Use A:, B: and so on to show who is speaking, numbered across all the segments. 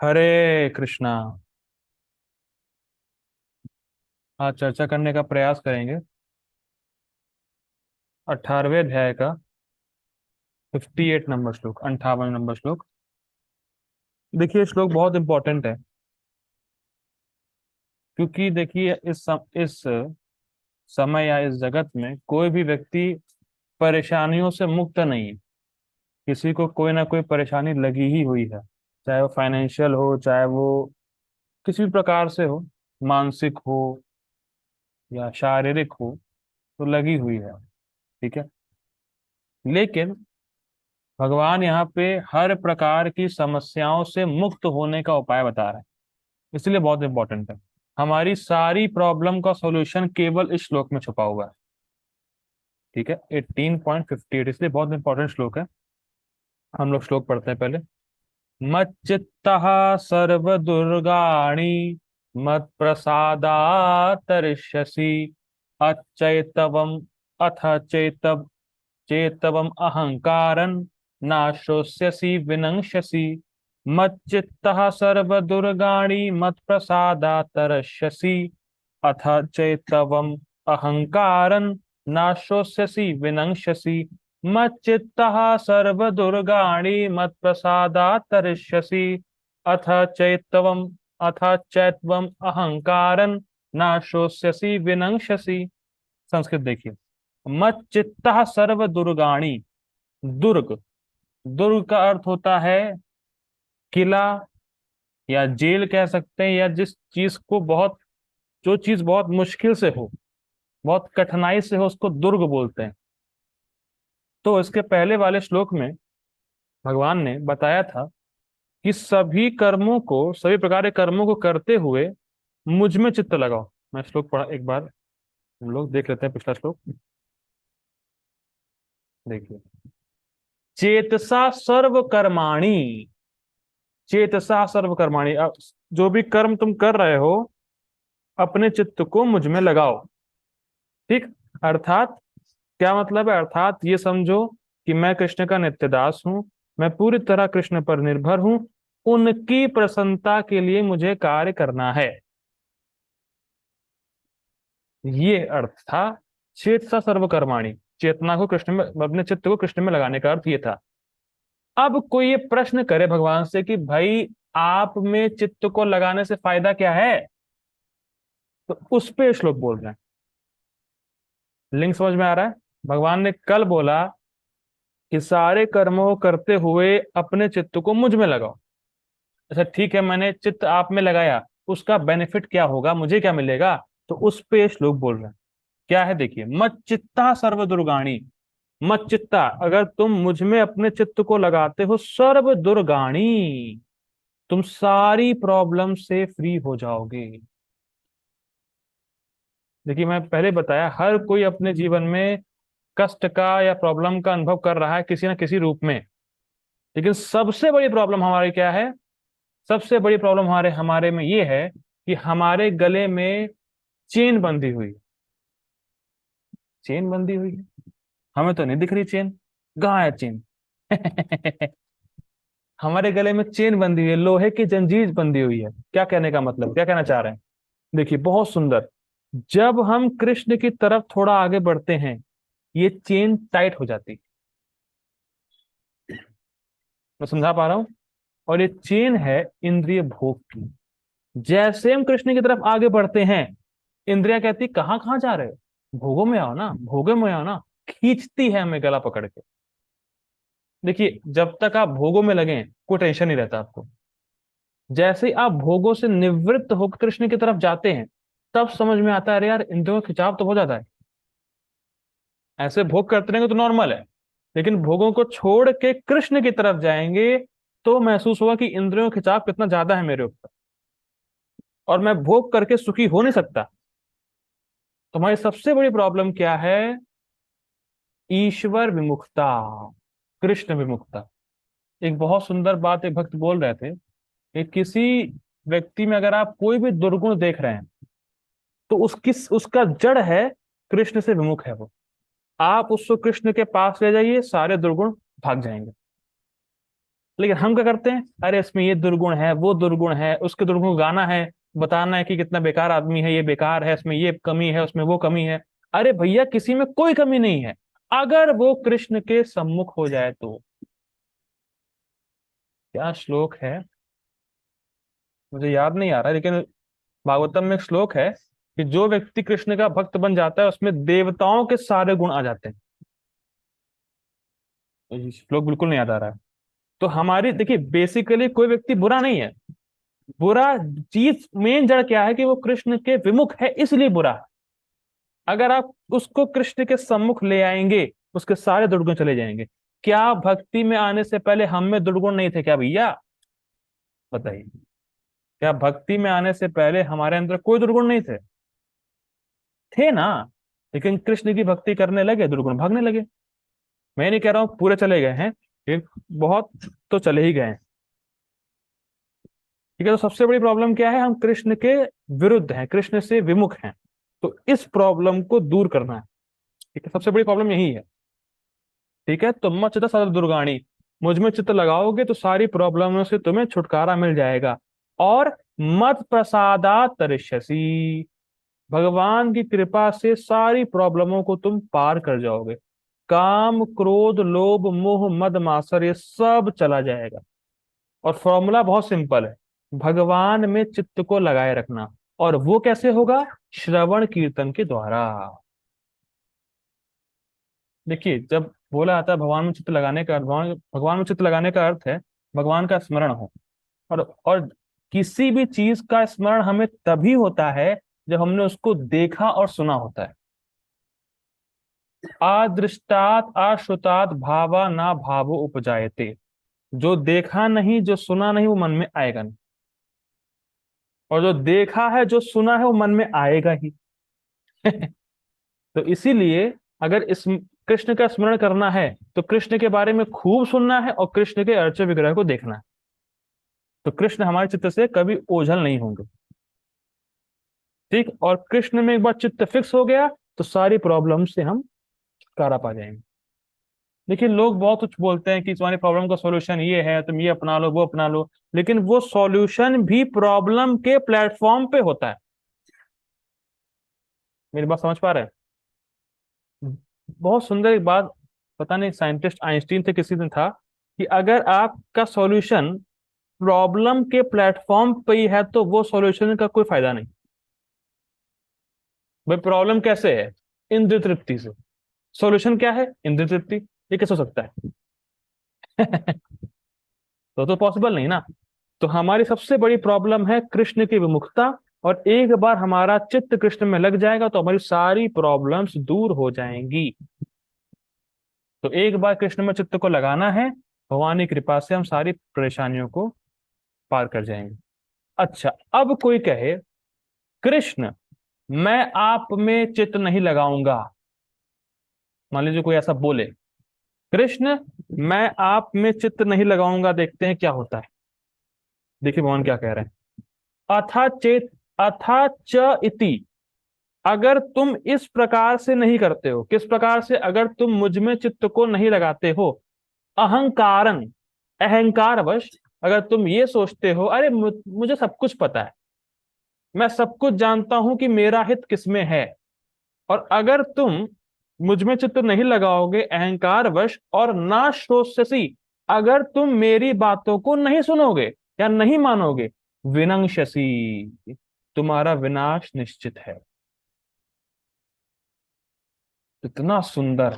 A: हरे कृष्णा। आज चर्चा करने का प्रयास करेंगे 18वें अध्याय का 58 नंबर श्लोक, 58 नंबर श्लोक। देखिए श्लोक बहुत इंपॉर्टेंट है, क्योंकि देखिए इस समय या इस जगत में कोई भी व्यक्ति परेशानियों से मुक्त नहीं है। किसी को कोई ना कोई परेशानी लगी ही हुई है, चाहे वो फाइनेंशियल हो, चाहे वो किसी भी प्रकार से हो, मानसिक हो या शारीरिक हो, तो लगी हुई है। ठीक है। लेकिन भगवान यहाँ पे हर प्रकार की समस्याओं से मुक्त होने का उपाय बता रहे हैं, इसलिए बहुत इंपॉर्टेंट है। हमारी सारी प्रॉब्लम का सॉल्यूशन केवल इस श्लोक में छुपा हुआ है। ठीक है, 18.58, इसलिए बहुत इंपॉर्टेंट श्लोक है। हम लोग श्लोक पढ़ते हैं पहले। मच्चित्तः सर्वदुर्गाणि मत्प्रसादात्तरिष्यसि अचैतवम् अथ चेतवम् अहंकारं नाशोष्यसि विनङ्क्ष्यसि। मच्चित्तः सर्वदुर्गाणि मत्प्रसादात्तरिष्यसि अथ चैतवम् अहंकारं नाशोष्यसि विनङ्क्ष्यसि। मच्चित्तः सर्वदुर्गाणि मत्प्रसादात् तरिष्यसि अथ चैत्वम् अथ चैत्वम् अहंकारं नाशोष्यसि विनङ्क्ष्यसि। संस्कृत देखिए। मच्चित्तः सर्वदुर्गाणि। दुर्ग, दुर्ग का अर्थ होता है किला या जेल कह सकते हैं, या जिस चीज को बहुत जो चीज बहुत मुश्किल से हो, बहुत कठिनाई से हो, उसको दुर्ग बोलते हैं। तो इसके पहले वाले श्लोक में भगवान ने बताया था कि सभी कर्मों को, सभी प्रकार के कर्मों को करते हुए मुझ में चित्त लगाओ। मैं श्लोक पढ़ा एक बार, हम लोग देख लेते हैं पिछला श्लोक। देखिए। चेतसा सर्व कर्माणि। चेतसा सर्व कर्माणि, जो भी कर्म तुम कर रहे हो, अपने चित्त को मुझ में लगाओ। ठीक। अर्थात क्या मतलब है? अर्थात ये समझो कि मैं कृष्ण का नित्य दास हूं, मैं पूरी तरह कृष्ण पर निर्भर हूं, उनकी प्रसन्नता के लिए मुझे कार्य करना है। ये अर्थ था चेतसा सर्वकर्माणि। चेतना को कृष्ण में, अपने चित्त को कृष्ण में लगाने का अर्थ ये था। अब कोई ये प्रश्न करे भगवान से कि भाई, आप में चित्त को लगाने से फायदा क्या है, तो उस पे श्लोक बोल रहे हैं। लिंक समझ में आ रहा है? भगवान ने कल बोला कि सारे कर्मों को करते हुए अपने चित्त को मुझ में लगाओ। अच्छा ठीक है, मैंने चित्त आप में लगाया, उसका बेनिफिट क्या होगा, मुझे क्या मिलेगा? तो उस पे श्लोक बोल रहे हैं। क्या है देखिए। मत चित्ता सर्व दुर्गाणी। मत चित्ता, अगर तुम मुझ में अपने चित्त को लगाते हो, सर्व दुर्गाणी, तुम सारी प्रॉब्लम से फ्री हो जाओगे। देखिए मैं पहले बताया, हर कोई अपने जीवन में कष्ट का या प्रॉब्लम का अनुभव कर रहा है किसी ना किसी रूप में। लेकिन सबसे बड़ी प्रॉब्लम हमारी क्या है? सबसे बड़ी प्रॉब्लम हमारे हमारे में ये है कि हमारे गले में चेन बंधी हुई है। चेन बंधी हुई है, हमें तो नहीं दिख रही चेन। कहाँ है चेन? हमारे गले में चेन बंधी हुई है, लोहे की जंजीर बंधी हुई है। क्या कहने का मतलब, क्या कहना चाह रहे हैं? देखिए बहुत सुंदर। जब हम कृष्ण की तरफ थोड़ा आगे बढ़ते हैं, ये चेन टाइट हो जाती है। मैं समझा पा रहा हूं? और ये चेन है इंद्रिय भोग की। जैसे हम कृष्ण की तरफ आगे बढ़ते हैं, इंद्रिया कहती कहाँ कहाँ जा रहे हो, भोगों में आओ ना, भोगे में आओ ना। खींचती है हमें गला पकड़ के। देखिए जब तक आप भोगों में लगे, कोई टेंशन नहीं रहता आपको। जैसे ही आप भोगों से निवृत्त होकर कृष्ण की तरफ जाते हैं, तब समझ में आता है अरे यार, इंद्रियों का खिंचाव तो बहुत ज्यादा है। ऐसे भोग करते रहेंगे तो नॉर्मल है, लेकिन भोगों को छोड़ के कृष्ण की तरफ जाएंगे, तो महसूस होगा कि इंद्रियों का खिंचाव कितना ज्यादा है मेरे ऊपर, और मैं भोग करके सुखी हो नहीं सकता। तुम्हारी सबसे बड़ी प्रॉब्लम क्या है? ईश्वर विमुखता, कृष्ण विमुखता। एक बहुत सुंदर बात एक भक्त बोल रहे थे कि किसी व्यक्ति में अगर आप कोई भी दुर्गुण देख रहे हैं, तो उसकी उसका जड़ है कृष्ण से विमुख है वो। आप उसको कृष्ण के पास ले जाइए, सारे दुर्गुण भाग जाएंगे। लेकिन हम क्या करते हैं, अरे इसमें ये दुर्गुण है, वो दुर्गुण है, उसके दुर्गुण को गाना है, बताना है कि कितना बेकार आदमी है, ये बेकार है, इसमें ये कमी है, उसमें वो कमी है। अरे भैया किसी में कोई कमी नहीं है, अगर वो कृष्ण के सम्मुख हो जाए तो। क्या श्लोक है, मुझे याद नहीं आ रहा, लेकिन भागवतम में एक श्लोक है कि जो व्यक्ति कृष्ण का भक्त बन जाता है उसमें देवताओं के सारे गुण आ जाते हैं। ये श्लोक बिल्कुल नहीं याद आ रहा है। तो हमारी देखिए, बेसिकली कोई व्यक्ति बुरा नहीं है। बुरा चीज मेन जड़ क्या है कि वो कृष्ण के विमुख है, इसलिए बुरा है। अगर आप उसको कृष्ण के सम्मुख ले आएंगे, उसके सारे दुर्गुण चले जाएंगे। क्या भक्ति में आने से पहले हम में दुर्गुण नहीं थे क्या भैया? बताइए, क्या भक्ति में आने से पहले हमारे अंदर कोई दुर्गुण नहीं थे? थे ना। लेकिन कृष्ण की भक्ति करने लगे, दुर्गुण भागने लगे। मैं नहीं कह रहा हूं पूरे चले गए हैं, लेकिन बहुत तो चले ही गए हैं। ठीक है, तो सबसे बड़ी प्रॉब्लम क्या है, हम कृष्ण के विरुद्ध हैं, कृष्ण से विमुख हैं। तो इस प्रॉब्लम को दूर करना है। ठीक है, सबसे बड़ी प्रॉब्लम यही है। ठीक है, तो मत चित्त सदा दुर्गाणी, मुझ में चित्त लगाओगे तो सारी प्रॉब्लमों से तुम्हें छुटकारा मिल जाएगा। और मत प्रसादा तरिष्यसि, भगवान की कृपा से सारी प्रॉब्लमों को तुम पार कर जाओगे। काम क्रोध लोभ मोह मद मात्सर ये सब चला जाएगा। और फॉर्मूला बहुत सिंपल है, भगवान में चित्त को लगाए रखना। और वो कैसे होगा? श्रवण कीर्तन के द्वारा। देखिए, जब बोला जाता है भगवान में चित्त लगाने का, भगवान भगवान में चित्त लगाने का अर्थ है भगवान का स्मरण हो। और किसी भी चीज का स्मरण हमें तभी होता है जब हमने उसको देखा और सुना होता है। आदृष्टात आश्रुतात भावा ना भावो उपजायते, जो देखा नहीं, जो सुना नहीं, वो मन में आएगा नहीं। और जो देखा है, जो सुना है, वो मन में आएगा ही। तो इसीलिए अगर इस कृष्ण का स्मरण करना है तो कृष्ण के बारे में खूब सुनना है और कृष्ण के अर्च विग्रह को देखना है। तो कृष्ण हमारे चित्त से कभी ओझल नहीं होंगे। ठीक, और कृष्ण में एक बार चित्त फिक्स हो गया तो सारी प्रॉब्लम से हम छुटकारा पा जाएंगे। देखिए, लोग बहुत कुछ बोलते हैं कि तुम्हारी प्रॉब्लम का सॉल्यूशन ये है, तुम ये अपना लो, वो अपना लो, लेकिन वो सॉल्यूशन भी प्रॉब्लम के प्लेटफॉर्म पे होता है। मेरी बात समझ पा रहे हैं? बहुत सुंदर एक बात, पता नहीं साइंटिस्ट आइंस्टीन थे किसी दिन था, कि अगर आपका सॉल्यूशन प्रॉब्लम के प्लेटफॉर्म पे ही है तो वो सॉल्यूशन का कोई फायदा नहीं। भाई प्रॉब्लम कैसे है? इंद्रिय तृप्ति से। सॉल्यूशन क्या है? इंद्रिय तृप्ति। ये कैसे हो सकता है? तो पॉसिबल नहीं ना। तो हमारी सबसे बड़ी प्रॉब्लम है कृष्ण की विमुखता। और एक बार हमारा चित्त कृष्ण में लग जाएगा तो हमारी सारी प्रॉब्लम्स दूर हो जाएंगी। तो एक बार कृष्ण में चित्त को लगाना है, भगवान की कृपा से हम सारी परेशानियों को पार कर जाएंगे। अच्छा, अब कोई कहे कृष्ण मैं आप में चित्त नहीं लगाऊंगा, मान लीजिए कोई ऐसा बोले, कृष्ण मैं आप में चित्त नहीं लगाऊंगा, देखते हैं क्या होता है। देखिए भगवान क्या कह रहे हैं, अथा चेत अथा च इति, अगर तुम इस प्रकार से नहीं करते हो, किस प्रकार से, अगर तुम मुझ में चित्त को नहीं लगाते हो, अहंकारन, अहंकारवश, अगर तुम ये सोचते हो अरे मुझे सब कुछ पता है, मैं सब कुछ जानता हूं कि मेरा हित किसमें है, और अगर तुम मुझ में चित्त नहीं लगाओगे अहंकारवश, और ना श्रोष्यसि, अगर तुम मेरी बातों को नहीं सुनोगे या नहीं मानोगे, विनंक्षसि, तुम्हारा विनाश निश्चित है। कितना सुंदर,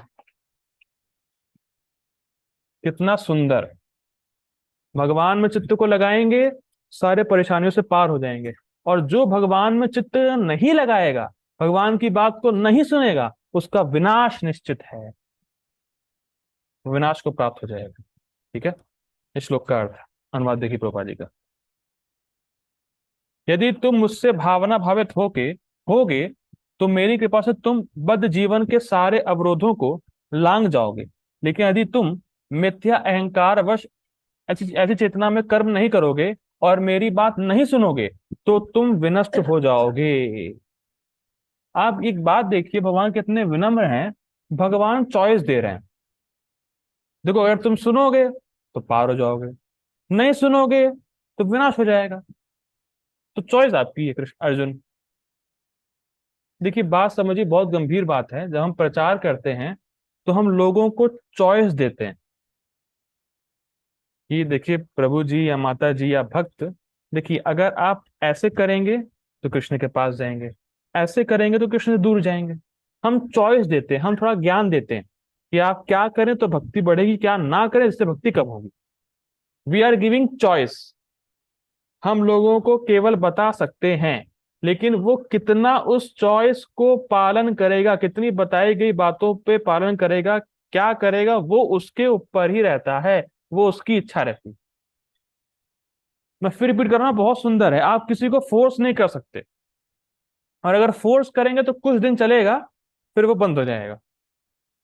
A: कितना सुंदर। भगवान में चित्त को लगाएंगे, सारे परेशानियों से पार हो जाएंगे। और जो भगवान में चित्त नहीं लगाएगा, भगवान की बात को नहीं सुनेगा, उसका विनाश निश्चित है, विनाश को प्राप्त हो जाएगा। ठीक है, इस श्लोक का अर्थ, अनुवाद देखिए प्रभुपाद जी का, यदि तुम मुझसे भावना भावित होगे तो मेरी कृपा से तुम बद्ध जीवन के सारे अवरोधों को लांग जाओगे। लेकिन यदि तुम मिथ्या अहंकार वश ऐसी ऐसी चेतना में कर्म नहीं करोगे और मेरी बात नहीं सुनोगे तो तुम विनष्ट हो जाओगे। आप एक बात देखिए, भगवान कितने विनम्र हैं। भगवान चॉइस दे रहे हैं, देखो अगर तुम सुनोगे तो पार हो जाओगे, नहीं सुनोगे तो विनाश हो जाएगा। तो चॉइस आपकी है कृष्ण अर्जुन। देखिए बात समझिए, बहुत गंभीर बात है। जब हम प्रचार करते हैं तो हम लोगों को चॉइस देते हैं कि देखिए प्रभु जी या माता जी या भक्त, देखिए अगर आप ऐसे करेंगे तो कृष्ण के पास जाएंगे, ऐसे करेंगे तो कृष्ण से दूर जाएंगे। हम चॉइस देते हैं, हम थोड़ा ज्ञान देते हैं कि आप क्या करें तो भक्ति बढ़ेगी, क्या ना करें जिससे भक्ति कम होगी। We are giving choice. हम लोगों को केवल बता सकते हैं, लेकिन वो कितना उस चॉइस को पालन करेगा, कितनी बताई गई बातों पे पालन करेगा, क्या करेगा, वो उसके ऊपर ही रहता है। वो उसकी इच्छा रहती। मैं फिर रिपीट कर रहा हूं, बहुत सुंदर है। आप किसी को फोर्स नहीं कर सकते, और अगर फोर्स करेंगे तो कुछ दिन चलेगा, फिर वो बंद हो जाएगा।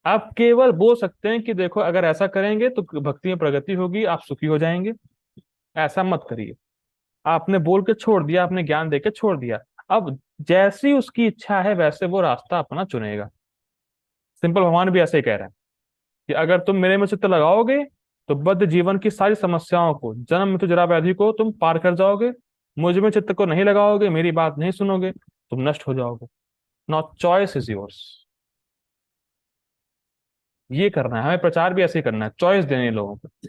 A: आप केवल बोल सकते हैं कि देखो अगर ऐसा करेंगे तो भक्ति में प्रगति होगी, आप सुखी हो जाएंगे, ऐसा मत करिए। आपने बोल के छोड़ दिया, आपने ज्ञान दे के छोड़ दिया। अब जैसी उसकी इच्छा है वैसे वो रास्ता अपना चुनेगा। सिंपल भगवान भी ऐसे ही कह रहे हैं कि अगर तुम मेरे में चित्त लगाओगे तो बद्ध जीवन की सारी समस्याओं को, जन्म मृत्यु जरा व्याधि को तुम पार कर जाओगे। मुझ में चित्त को नहीं लगाओगे, मेरी बात नहीं सुनोगे, तुम नष्ट हो जाओगे। Not choice is yours. ये करना है हमें, प्रचार भी ऐसे ही करना है, चॉइस देने लोगों को।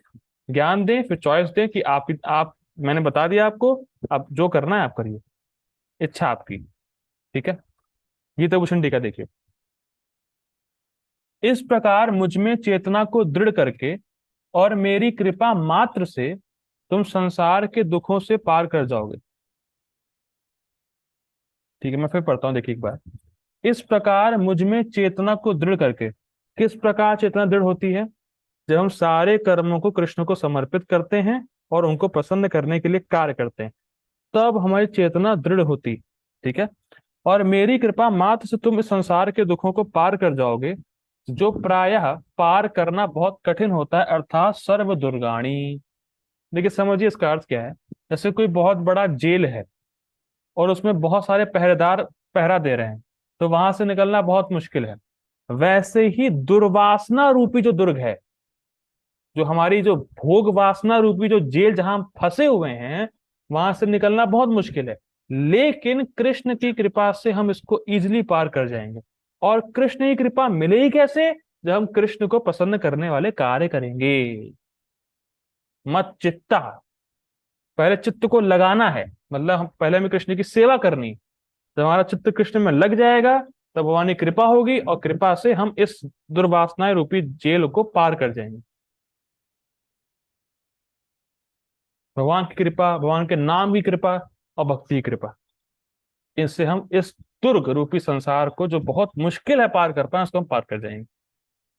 A: ज्ञान दें फिर चॉइस दें कि आप मैंने बता दिया आपको, अब जो करना है आप करिए, इच्छा आपकी। ठीक है। गीता भूषण टीका देखिए। इस प्रकार मुझ में चेतना को दृढ़ करके और मेरी कृपा मात्र से तुम संसार के दुखों से पार कर जाओगे। ठीक है, मैं फिर पढ़ता हूं, देखिए एक बार। इस प्रकार मुझ में चेतना को दृढ़ करके, किस प्रकार चेतना दृढ़ होती है? जब हम सारे कर्मों को कृष्ण को समर्पित करते हैं और उनको प्रसन्न करने के लिए कार्य करते हैं, तब हमारी चेतना दृढ़ होती। ठीक है। और मेरी कृपा मात्र से तुम इस संसार के दुखों को पार कर जाओगे, जो प्रायः पार करना बहुत कठिन होता है, अर्थात सर्व दुर्गाणी। देखिए समझिए इसका अर्थ क्या है। जैसे कोई बहुत बड़ा जेल है और उसमें बहुत सारे पहरेदार पहरा दे रहे हैं, तो वहां से निकलना बहुत मुश्किल है। वैसे ही दुर्वासना रूपी जो दुर्ग है, जो हमारी जो भोग वासना रूपी जो जेल जहां हम फंसे हुए हैं, वहां से निकलना बहुत मुश्किल है। लेकिन कृष्ण की कृपा से हम इसको इजिली पार कर जाएंगे। और कृष्ण की कृपा मिलेगी कैसे? जब हम कृष्ण को प्रसन्न करने वाले कार्य करेंगे। मत चित्ता, पहले चित्त को लगाना है, मतलब हम पहले हमें कृष्ण की सेवा करनी। जब हमारा चित्त कृष्ण में लग जाएगा, तब भगवान की कृपा होगी, और कृपा से हम इस दुर्वासनाएं रूपी जेल को पार कर जाएंगे। भगवान की कृपा, भगवान के नाम की कृपा और भक्ति की कृपा, इनसे हम इस दुर्ग रूपी संसार को, जो बहुत मुश्किल है पार कर पाए, उसको हम पार कर जाएंगे।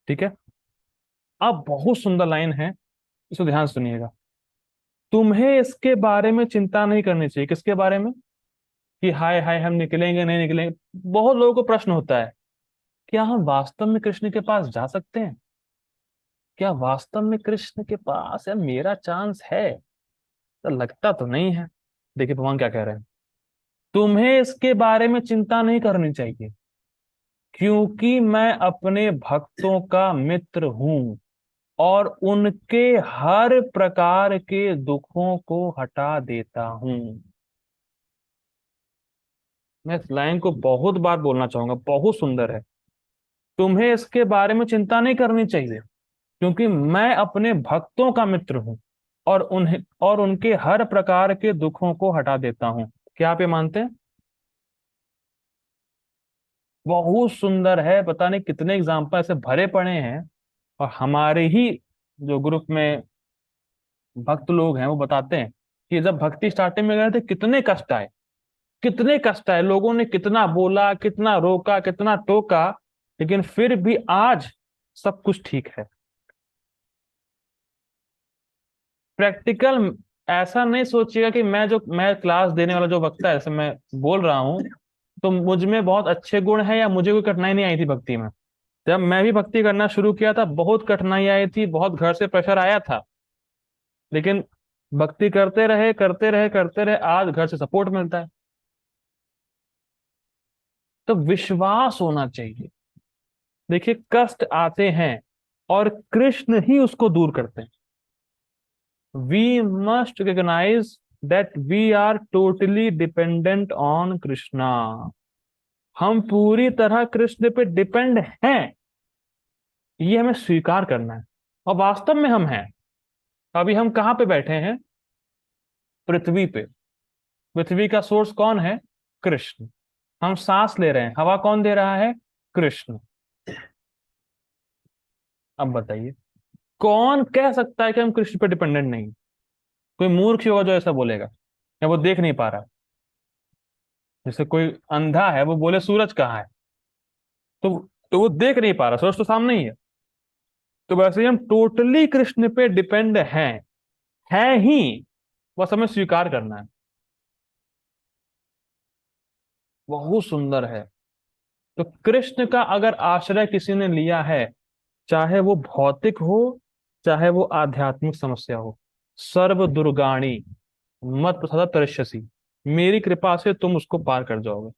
A: ठीक है। अब बहुत सुंदर लाइन है, इसको ध्यान से सुनिएगा। तुम्हें इसके बारे में चिंता नहीं करनी चाहिए। किसके बारे में? कि हाय हाय हम निकलेंगे नहीं निकलेंगे। बहुत लोगों को प्रश्न होता है, क्या हम वास्तव में कृष्ण के पास जा सकते हैं? क्या वास्तव में कृष्ण के पास है मेरा चांस है? तो लगता तो नहीं है। देखिए भगवान क्या कह रहे हैं। तुम्हें इसके बारे में चिंता नहीं करनी चाहिए, क्योंकि मैं अपने भक्तों का मित्र हूं और उनके हर प्रकार के दुखों को हटा देता हूं। मैं इस लाइन को बहुत बार बोलना चाहूंगा, बहुत सुंदर है। तुम्हें इसके बारे में चिंता नहीं करनी चाहिए, क्योंकि मैं अपने भक्तों का मित्र हूं और उनके हर प्रकार के दुखों को हटा देता हूं। क्या आप ये मानते हैं? बहुत सुंदर है। पता नहीं कितने एग्जाम्पल ऐसे भरे पड़े हैं। और हमारे ही जो ग्रुप में भक्त लोग हैं वो बताते हैं कि जब भक्ति स्टार्टिंग में गए थे कितने कष्ट आए, कितने कष्ट आए, लोगों ने कितना बोला, कितना रोका, कितना टोका, लेकिन फिर भी आज सब कुछ ठीक है। प्रैक्टिकल। ऐसा नहीं सोचिएगा कि मैं क्लास देने वाला जो वक्ता है, जैसे मैं बोल रहा हूँ, तो मुझ में बहुत अच्छे गुण है या मुझे कोई कठिनाई नहीं आई थी भक्ति में। जब मैं भी भक्ति करना शुरू किया था बहुत कठिनाई आई थी, बहुत घर से प्रेशर आया था, लेकिन भक्ति करते रहे करते रहे करते रहे, आज घर से सपोर्ट मिलता है। तो विश्वास होना चाहिए। देखिए कष्ट आते हैं और कृष्ण ही उसको दूर करते हैं। We must recognize that we are totally dependent on Krishna. हम पूरी तरह कृष्ण पे डिपेंड हैं, ये हमें स्वीकार करना है। और वास्तव में हम हैं। अभी हम कहाँ पे बैठे हैं? पृथ्वी पे। पृथ्वी का सोर्स कौन है? कृष्ण। हम सांस ले रहे हैं, हवा कौन दे रहा है? कृष्ण। अब बताइए, कौन कह सकता है कि हम कृष्ण पे डिपेंडेंट नहीं? कोई मूर्ख ही होगा जो ऐसा बोलेगा, या वो देख नहीं पा रहा है। जैसे कोई अंधा है, वो बोले सूरज कहाँ है, तो वो देख नहीं पा रहा, सूरज तो सामने ही है। तो वैसे ही हम टोटली कृष्ण पे डिपेंड हैं ही, बस हमें स्वीकार करना है। बहुत सुंदर है। तो कृष्ण का अगर आश्रय किसी ने लिया है, चाहे वो भौतिक हो, चाहे वो आध्यात्मिक समस्या हो, सर्व दुर्गाणी मत प्रसाद तरिष्यसि, मेरी कृपा से तुम उसको पार कर जाओगे।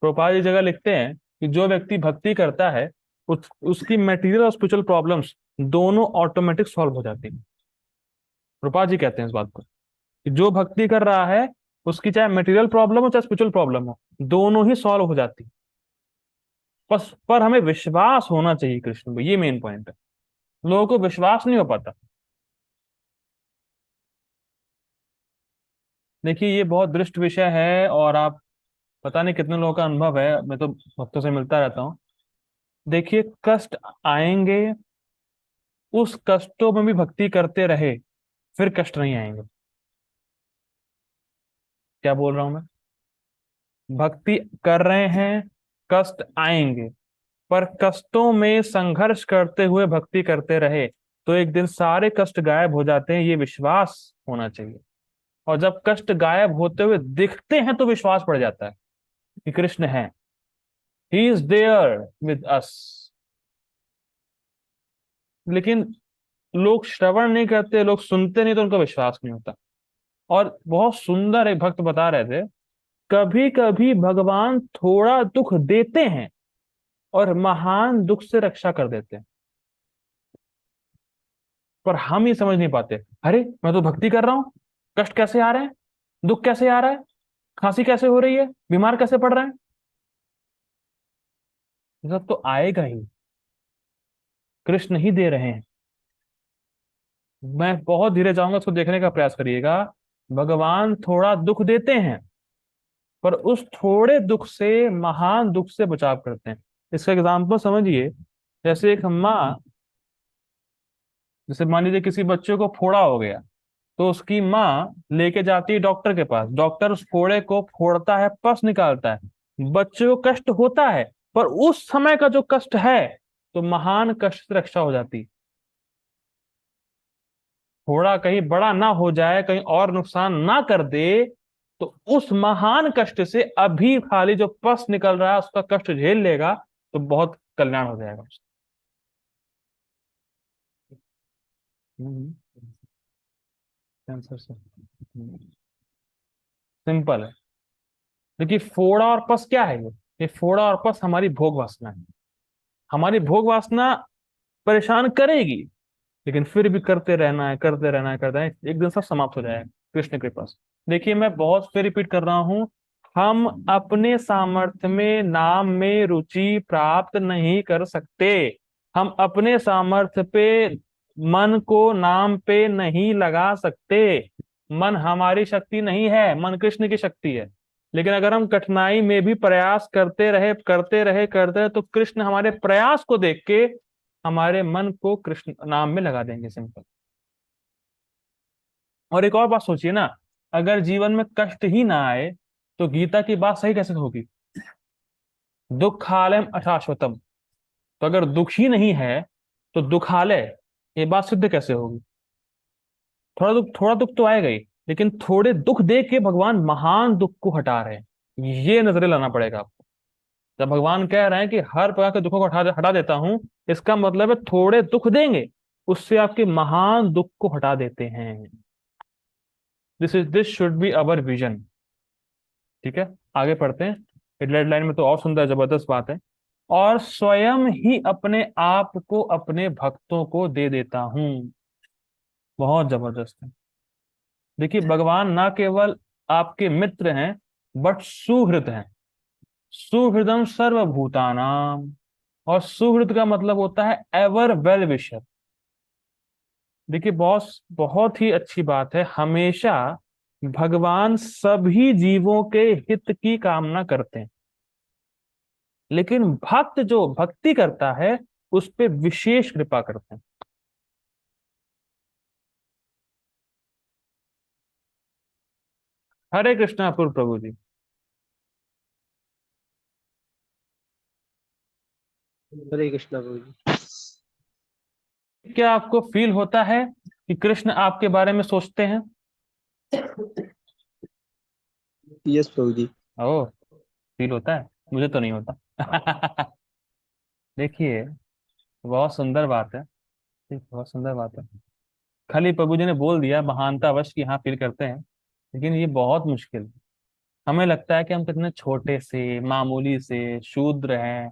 A: प्रभुपाद जी जगह लिखते हैं कि जो व्यक्ति भक्ति करता है, उसकी मेटीरियल और स्पिरिचुअल प्रॉब्लम्स दोनों ऑटोमेटिक सॉल्व हो जाती हैं। प्रभुपाद जी कहते हैं इस बात को, कि जो भक्ति कर रहा है, उसकी चाहे मटेरियल प्रॉब्लम हो चाहे स्पिरिचुअल प्रॉब्लम हो, दोनों ही सॉल्व हो जाती। बस पर हमें विश्वास होना चाहिए कृष्ण में, ये मेन पॉइंट है। लोगों को विश्वास नहीं हो पाता। देखिए, ये बहुत दृष्ट विषय है, और आप पता नहीं कितने लोगों का अनुभव है, मैं तो भक्तों से मिलता रहता हूँ। देखिए, कष्ट आएंगे, उस कष्टों में भी भक्ति करते रहे, फिर कष्ट नहीं आएंगे। क्या बोल रहा हूं मैं? भक्ति कर रहे हैं, कष्ट आएंगे, पर कष्टों में संघर्ष करते हुए भक्ति करते रहे, तो एक दिन सारे कष्ट गायब हो जाते हैं, ये विश्वास होना चाहिए। और जब कष्ट गायब होते हुए दिखते हैं, तो विश्वास पड़ जाता है कि कृष्ण है, he is there with us. लेकिन लोग श्रवण नहीं करते, लोग सुनते नहीं, तो उनका विश्वास नहीं होता। और बहुत सुंदर एक भक्त बता रहे थे, कभी कभी भगवान थोड़ा दुख देते हैं और महान दुख से रक्षा कर देते हैं। पर हम ये समझ नहीं पाते, अरे मैं तो भक्ति कर रहा हूं, कष्ट कैसे आ रहे हैं, दुख कैसे आ रहा है, खांसी कैसे हो रही है, बीमार कैसे पड़ रहे हैं? ये सब तो आएगा ही, कृष्ण ही दे रहे हैं। मैं बहुत धीरे जाऊंगा, उसको देखने का प्रयास करिएगा। भगवान थोड़ा दुख देते हैं, पर उस थोड़े दुख से महान दुख से बचाव करते हैं। इसका एग्जाम्पल समझिए, जैसे एक माँ, जैसे मान लीजिए किसी बच्चे को फोड़ा हो गया, तो उसकी माँ लेके जाती है डॉक्टर के पास, डॉक्टर उस फोड़े को फोड़ता है, पस निकालता है, बच्चे को कष्ट होता है, पर उस समय का जो कष्ट है, तो महान कष्ट से रक्षा हो जाती। फोड़ा कहीं बड़ा ना हो जाए, कहीं और नुकसान ना कर दे, तो उस महान कष्ट से अभी खाली जो पस निकल रहा है उसका कष्ट झेल लेगा, तो बहुत कल्याण हो जाएगा। कैंसर से सिंपल है। देखिए, फोड़ा और पस क्या है? ये फोड़ा और पस हमारी भोग वासना है। हमारी भोग वासना परेशान करेगी, लेकिन फिर भी करते रहना है, करते रहना है, करते रहना है, एक दिन सब समाप्त हो जाएगा कृष्ण के पास। देखिए, मैं बहुत फिर रिपीट कर रहा हूं, हम अपने सामर्थ्य में नाम में रुचि प्राप्त नहीं कर सकते। हम अपने सामर्थ्य पे मन को नाम पे नहीं लगा सकते। मन हमारी शक्ति नहीं है, मन कृष्ण की शक्ति है। लेकिन अगर हम कठिनाई में भी प्रयास करते रहे, करते रहे, करते रहे, तो कृष्ण हमारे प्रयास को देख के हमारे मन को कृष्ण नाम में लगा देंगे, सिंपल। और एक और बात सोचिए ना, अगर जीवन में कष्ट ही ना आए, तो गीता की बात सही कैसे होगी? दुखालयम अशाश्वतम। तो अगर दुख ही नहीं है, तो दुखालय, ये बात सिद्ध कैसे होगी? थोड़ा दुख तो आएगा ही, लेकिन थोड़े दुख देख के भगवान महान दुख को हटा रहे हैं, ये नजरे लाना पड़ेगा आपको। जब भगवान कह रहे हैं कि हर प्रकार के दुखों को हटा हटा देता हूं, इसका मतलब है थोड़े दुख देंगे, उससे आपके महान दुख को हटा देते हैं। This should be our vision. ठीक है, आगे पढ़ते हैं। हेडलाइन लाइन में तो और सुंदर जबरदस्त बात है, और स्वयं ही अपने आप को अपने भक्तों को दे देता हूं। बहुत जबरदस्त है। देखिए, भगवान ना केवल आपके मित्र हैं, बट सुहृद हैं। सुहृदम सर्वभूतानाम। और सुहृद का मतलब होता है एवर वेल विशर। देखिए, बहुत बहुत ही अच्छी बात है। हमेशा भगवान सभी जीवों के हित की कामना करते हैं, लेकिन भक्त जो भक्ति करता है उस पे विशेष कृपा करते हैं। हरे कृष्णा पूर्व प्रभु जी।
B: हरे कृष्णा प्रभु जी।
A: क्या आपको फील होता है कि कृष्ण आपके बारे में सोचते हैं?
B: यस प्रभु जी।
A: ओ, फील होता है, मुझे तो नहीं होता। देखिए, बहुत सुंदर बात है। ठीक, बहुत सुंदर बात है। खाली प्रभु जी ने बोल दिया महानता वश की हाँ फील करते हैं, लेकिन ये बहुत मुश्किल है। हमें लगता है कि हम कितने छोटे से मामूली से शूद्र हैं,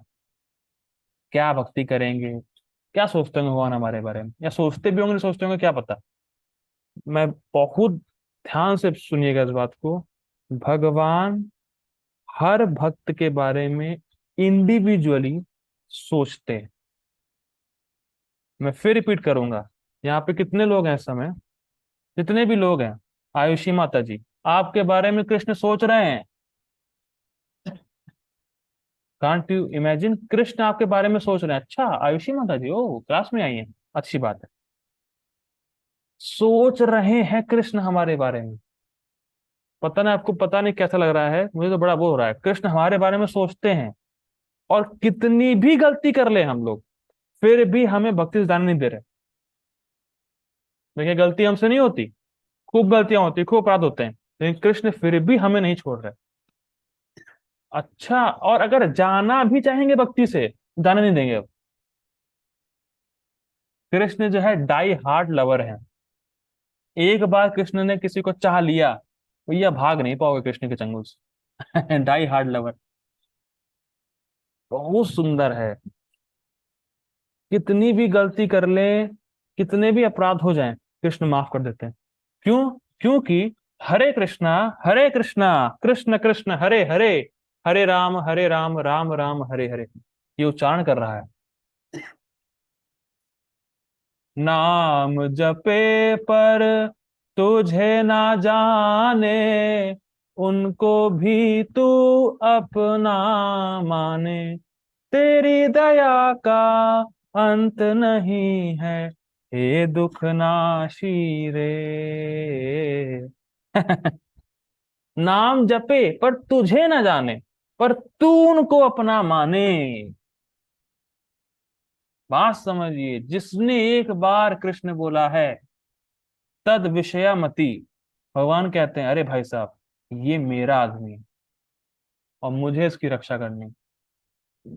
A: क्या भक्ति करेंगे, क्या सोचते होंगे भगवान हमारे बारे में, या सोचते भी होंगे नहीं सोचते होंगे क्या पता। मैं बहुत ध्यान से सुनिएगा इस बात को। भगवान हर भक्त के बारे में इंडिविजुअली सोचते हैं। मैं फिर रिपीट करूंगा, यहाँ पे कितने लोग हैं इस समय, जितने भी लोग हैं, आयुषी माता जी, आपके बारे में कृष्ण सोच रहे हैं। कांट यू इमेजिन, कृष्ण आपके बारे में सोच रहे हैं। अच्छा, आयुषी माता जी ओ क्लास में आई हैं, अच्छी बात है। सोच रहे हैं कृष्ण हमारे बारे में। पता नहीं आपको, पता नहीं कैसा लग रहा है, मुझे तो बड़ा वो हो रहा है। कृष्ण हमारे बारे में सोचते हैं, और कितनी भी गलती कर ले हम लोग, फिर भी हमें भक्ति से जाने नहीं दे रहे। देखिए, गलती हमसे नहीं होती, खूब गलतियां होती, खूब अपराध होते हैं, लेकिन कृष्ण फिर भी हमें नहीं छोड़ रहे। अच्छा, और अगर जाना भी चाहेंगे भक्ति से, जाने नहीं देंगे अब। कृष्ण जो है डाई हार्ड लवर है। एक बार कृष्ण ने किसी को चाह लिया, भैया भाग नहीं पाओगे कृष्ण के चंगुल से। Die hard lover. बहुत सुंदर है। कितनी भी गलती कर ले, कितने भी अपराध हो जाएं, कृष्ण माफ कर देते हैं। क्यों? क्योंकि हरे कृष्णा कृष्ण कृष्ण हरे हरे, हरे राम राम राम हरे हरे, ये उच्चारण कर रहा है। नाम जपे पर तुझे ना जाने, उनको भी तू अपना माने, तेरी दया का अंत नहीं है, हे दुख नाशी रे। नाम जपे पर तुझे ना जाने, पर तू उनको अपना माने। बात समझिए, जिसने एक बार कृष्ण बोला है तद विषयमति, भगवान कहते हैं अरे भाई साहब, ये मेरा आदमी है और मुझे इसकी रक्षा करनी।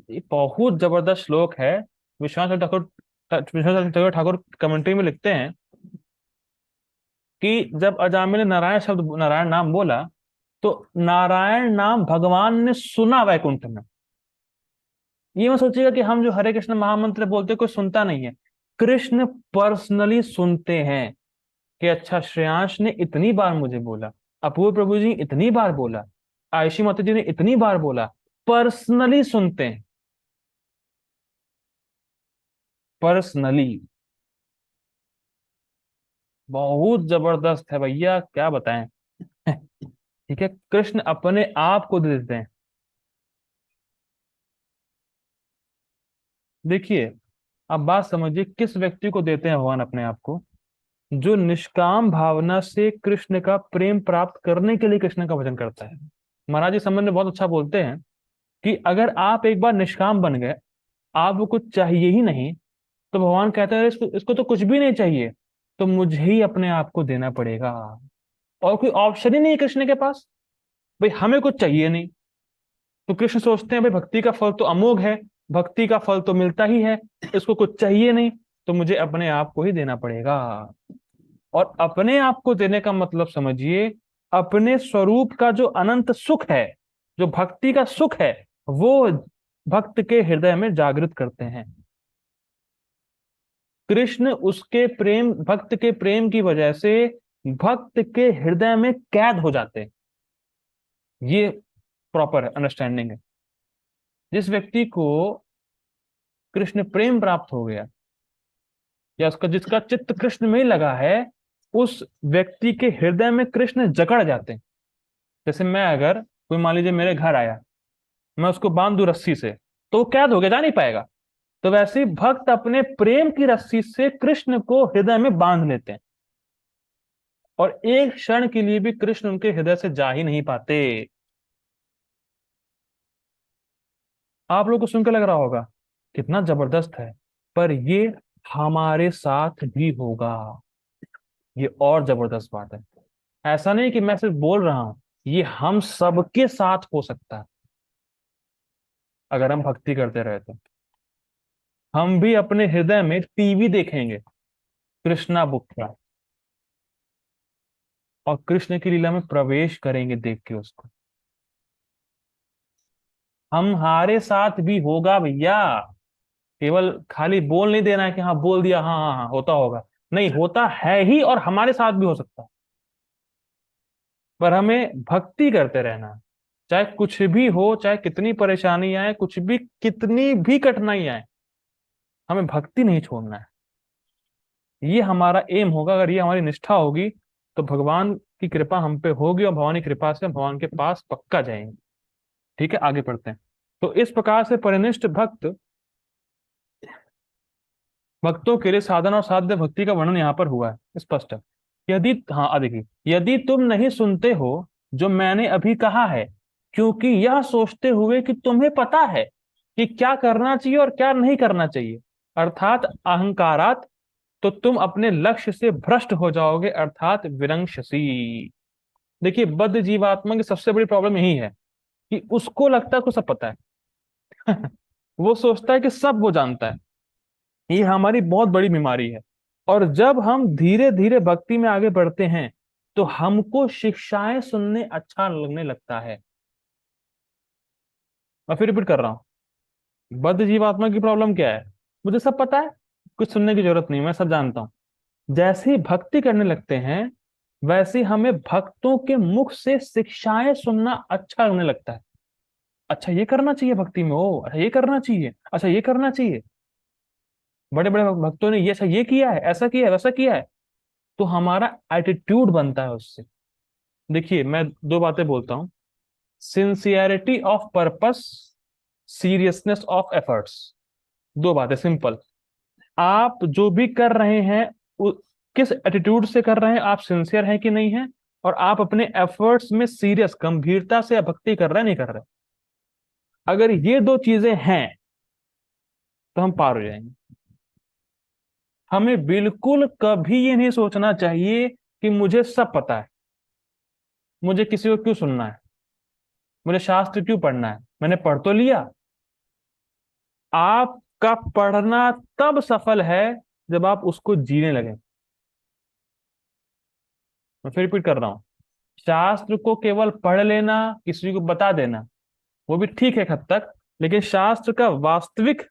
A: ये बहुत जबरदस्त श्लोक है। विश्वनाथ ठाकुर ठाकुर कमेंट्री में लिखते हैं कि जब अजामिल ने नारायण शब्द, नारायण नाम बोला, तो नारायण नाम भगवान ने सुना वैकुंठ में। ये मत सोचिएगा कि हम जो हरे कृष्ण महामंत्र बोलते कोई सुनता नहीं है। कृष्ण पर्सनली सुनते हैं कि अच्छा, श्रेयांश ने इतनी बार मुझे बोला, अपूर्व प्रभु जी इतनी बार बोला, आयुषी माता जी ने इतनी बार बोला। पर्सनली सुनते हैं, पर्सनली। बहुत जबरदस्त है भैया, क्या बताएं। ठीक है, कृष्ण अपने आप को दे देते हैं। देखिए, अब बात समझिए, किस व्यक्ति को देते हैं भगवान अपने आप को? जो निष्काम भावना से कृष्ण का प्रेम प्राप्त करने के लिए कृष्ण का भजन करता है। महाराज जी संबंध में बहुत अच्छा बोलते हैं कि अगर आप एक बार निष्काम बन गए, आपको कुछ चाहिए ही नहीं, तो भगवान कहते हैं इसको इसको तो कुछ भी नहीं चाहिए, तो मुझे ही अपने आप को देना पड़ेगा। और कोई ऑप्शन ही नहीं है कृष्ण के पास। भाई हमें कुछ चाहिए नहीं, तो कृष्ण सोचते हैं भाई भक्ति का फल तो अमोघ है, भक्ति का फल तो मिलता ही है, इसको कुछ चाहिए नहीं, तो मुझे अपने आप को ही देना पड़ेगा। और अपने आप को देने का मतलब समझिए, अपने स्वरूप का जो अनंत सुख है, जो भक्ति का सुख है, वो भक्त के हृदय में जागृत करते हैं। कृष्ण उसके प्रेम, भक्त के प्रेम की वजह से भक्त के हृदय में कैद हो जाते हैं। ये प्रॉपर अंडरस्टैंडिंग है। जिस व्यक्ति को कृष्ण प्रेम प्राप्त हो गया, या उसका जिसका चित्त कृष्ण में ही लगा है, उस व्यक्ति के हृदय में कृष्ण जकड़ जाते हैं। जैसे मैं अगर, कोई मान लीजिए मेरे घर आया, मैं उसको बांध दूं रस्सी से, तो वो कैद हो गया, जा नहीं पाएगा। तो वैसे ही भक्त अपने प्रेम की रस्सी से कृष्ण को हृदय में बांध लेते हैं, और एक क्षण के लिए भी कृष्ण उनके हृदय से जा ही नहीं पाते। आप लोग को सुनकर लग रहा होगा कितना जबरदस्त है, पर ये हमारे साथ भी होगा। ये और जबरदस्त बात है। ऐसा नहीं कि मैं सिर्फ बोल रहा हूं, ये हम सबके साथ हो सकता है अगर हम भक्ति करते रहे तो। हम भी अपने हृदय में टीवी देखेंगे, कृष्णा बुक का, और कृष्ण की लीला में प्रवेश करेंगे देख के उसको। हमारे साथ भी होगा भैया। केवल खाली बोल नहीं देना है कि हाँ बोल दिया, हाँ हाँ हाँ होता होगा। नहीं, होता है ही, और हमारे साथ भी हो सकता है। पर हमें भक्ति करते रहना है। चाहे कुछ भी हो, चाहे कितनी परेशानी आए, कुछ भी, कितनी भी कठिनाई आए, हमें भक्ति नहीं छोड़ना है। ये हमारा एम होगा। अगर ये हमारी निष्ठा होगी तो भगवान की कृपा हम पे होगी, और भगवान की कृपा से हम भगवान के पास पक्का जाएंगे। ठीक है, आगे पढ़ते हैं। तो इस प्रकार से परिनिष्ठ भक्त, भक्तों के लिए साधन और साध्य भक्ति का वर्णन यहाँ पर हुआ है, स्पष्ट है। यदि, हाँ देखिए, यदि तुम नहीं सुनते हो जो मैंने अभी कहा है, क्योंकि यह सोचते हुए कि तुम्हें पता है कि क्या करना चाहिए और क्या नहीं करना चाहिए, अर्थात अहंकारात, तो तुम अपने लक्ष्य से भ्रष्ट हो जाओगे, अर्थात विनंक्षसी। देखिए, बद्ध जीवात्मा की सबसे बड़ी प्रॉब्लम यही है कि उसको लगता है को सब पता है। वो सोचता है कि सब वो जानता है। ये हमारी बहुत बड़ी बीमारी है। और जब हम धीरे धीरे भक्ति में आगे बढ़ते हैं, तो हमको शिक्षाएं सुनने अच्छा लगने लगता है। मैं फिर रिपीट कर रहा हूं, बद्ध जीवात्मा की प्रॉब्लम क्या है? मुझे सब पता है, कुछ सुनने की जरूरत नहीं, मैं सब जानता हूं। जैसे ही भक्ति करने लगते हैं, वैसे ही हमें भक्तों के मुख से शिक्षाएं सुनना अच्छा लगने लगता है। अच्छा ये करना चाहिए भक्ति में, ओ अच्छा ये करना चाहिए, अच्छा ये करना चाहिए। बड़े बड़े भक्तों ने ये, अच्छा ये किया है, ऐसा किया है, वैसा किया है। तो हमारा एटीट्यूड बनता है उससे। देखिए, मैं दो बातें बोलता हूं। Sincerity of purpose, seriousness of efforts. दो बातें सिंपल। आप जो भी कर रहे हैं, उ- किस एटीट्यूड से कर रहे हैं, आप सिंसियर हैं कि नहीं है, और आप अपने एफर्ट्स में सीरियस, गंभीरता से भक्ति कर रहे हैं नहीं कर रहे। अगर ये दो चीजें हैं तो हम पार हो जाएंगे। हमें बिल्कुल कभी ये नहीं सोचना चाहिए कि मुझे सब पता है, मुझे किसी को क्यों सुनना है, मुझे शास्त्र क्यों पढ़ना है, मैंने पढ़ तो लिया। आपका पढ़ना तब सफल है जब आप उसको जीने लगे। मैं फिर रिपीट कर रहा हूं, शास्त्र को केवल पढ़ लेना, किसी को बता देना, वो भी ठीक है एक हद तक, लेकिन शास्त्र का वास्तविक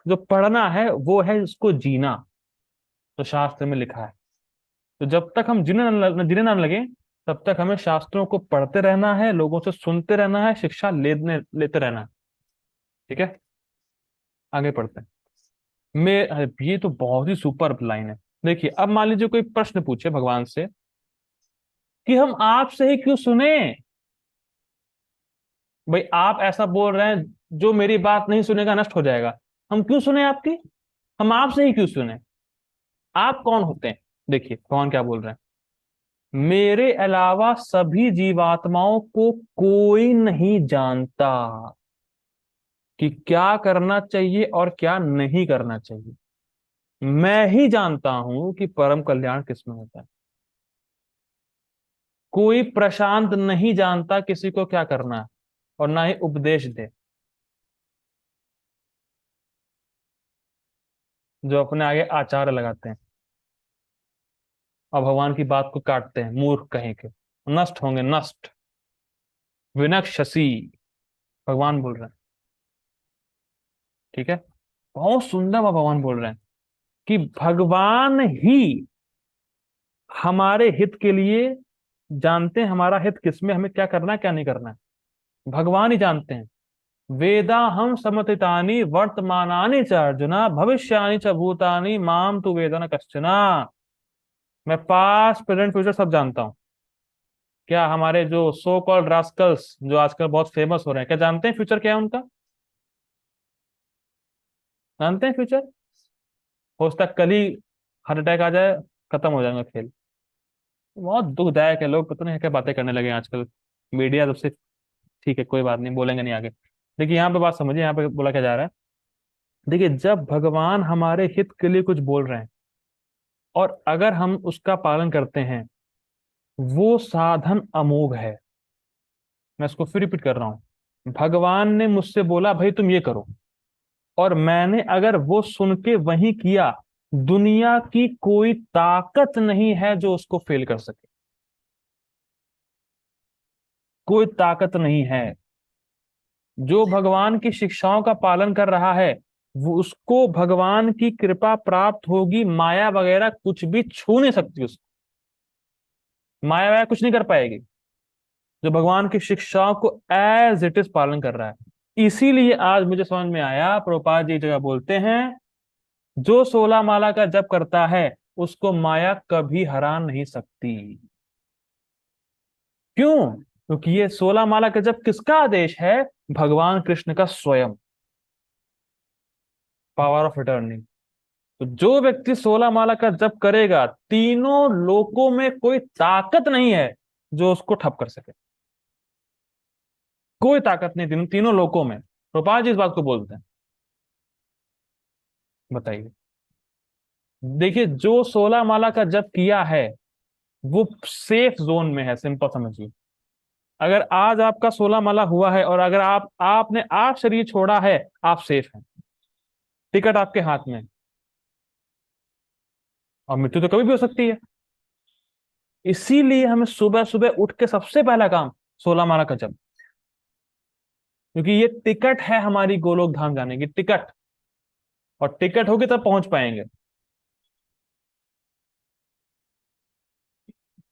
A: जो पढ़ना है वो है उसको जीना। तो शास्त्र में लिखा है। तो जब तक हम जीने ना लगे, तब तक हमें शास्त्रों को पढ़ते रहना है, लोगों से सुनते रहना है, शिक्षा लेते रहना है। ठीक है, आगे पढ़ते हैं। मैं, ये तो बहुत ही सुपर लाइन है। देखिए, अब मान लीजिए कोई प्रश्न पूछे भगवान से कि हम आपसे ही क्यों सुने। भाई आप ऐसा बोल रहे हैं, जो मेरी बात नहीं सुनेगा नष्ट हो जाएगा, हम क्यों सुने आपकी, हम आपसे ही क्यों सुने। आप कौन होते हैं? देखिए भगवान क्या बोल रहे हैं, मेरे अलावा सभी जीवात्माओं को कोई नहीं जानता कि क्या करना चाहिए और क्या नहीं करना चाहिए। मैं ही जानता हूं कि परम कल्याण किसमें होता है। कोई प्रशांत नहीं जानता किसी को क्या करना है, और ना ही उपदेश दे। जो अपने आगे आचार लगाते हैं और भगवान की बात को काटते हैं, मूर्ख कहीं के, नष्ट होंगे, नष्ट। विनक्ष्यसि, भगवान बोल रहे हैं। ठीक है, बहुत सुंदर भगवान बोल रहे हैं। कि भगवान ही हमारे हित के लिए जानते हैं, हमारा हित किसमें, हमें क्या करना है क्या नहीं करना है, भगवान ही जानते हैं। वेदा हम समतितानि वर्तमानानि च अर्जुना भविष्यानि च भूतानि माम तु वेद न कश्चना। मैं पास्ट प्रेजेंट फ्यूचर सब जानता हूँ। क्या हमारे जो सो कॉल्ड रास्कल्स जो आजकल बहुत फेमस हो रहे हैं, क्या जानते हैं फ्यूचर क्या है उनका? जानते हैं फ्यूचर? हो सकता है कल ही हार्ट अटैक आ जाए, खत्म हो जाएगा खेल। बहुत दुखदायक है, लोग पता नहीं क्या बातें करने लगे हैं आजकल। मीडिया सबसे ठीक है, कोई बात नहीं, बोलेंगे नहीं आगे। देखिए यहाँ पे बात समझिए, यहाँ पे बोला क्या जा रहा है। देखिए जब भगवान हमारे हित के लिए कुछ बोल रहे हैं और अगर हम उसका पालन करते हैं, वो साधन अमोघ है। मैं इसको फिर रिपीट कर रहा हूं। भगवान ने मुझसे बोला भाई तुम ये करो, और मैंने अगर वो सुन के वही किया, दुनिया की कोई ताकत नहीं है जो उसको फेल कर सके। कोई ताकत नहीं है। जो भगवान की शिक्षाओं का पालन कर रहा है, वो उसको भगवान की कृपा प्राप्त होगी। माया वगैरह कुछ भी छू नहीं सकती उसको। माया वगैरह कुछ नहीं कर पाएगी जो भगवान की शिक्षाओं को एज इट इज पालन कर रहा है। इसीलिए आज मुझे समझ में आया, प्रभुपाद जी एक जगह बोलते हैं, जो 16 माला का जप करता है उसको माया कभी हरा नहीं सकती। क्यों? क्योंकि ये 16 माला का जप किसका आदेश है? भगवान कृष्ण का स्वयं। Power of attorney. तो जो व्यक्ति 16 माला का जप करेगा, तीनों लोकों में कोई ताकत नहीं है जो उसको ठप कर सके। कोई ताकत नहीं तीनों लोकों में। प्रभुपाद जी इस बात को बोलते हैं। बताइए। देखिए जो 16 माला का जप किया है वो सेफ जोन में है। सिंपल समझिए, अगर आज आपका 16 माला हुआ है और अगर आपने आज शरीर छोड़ा है, आप सेफ हैं। टिकट आपके हाथ में है। और मृत्यु तो कभी भी हो सकती है। इसीलिए हमें सुबह सुबह उठ के सबसे पहला काम 16 माला का जप, क्योंकि ये टिकट है हमारी गोलोक धाम जाने की, टिकट। और टिकट होगी तब पहुंच पाएंगे।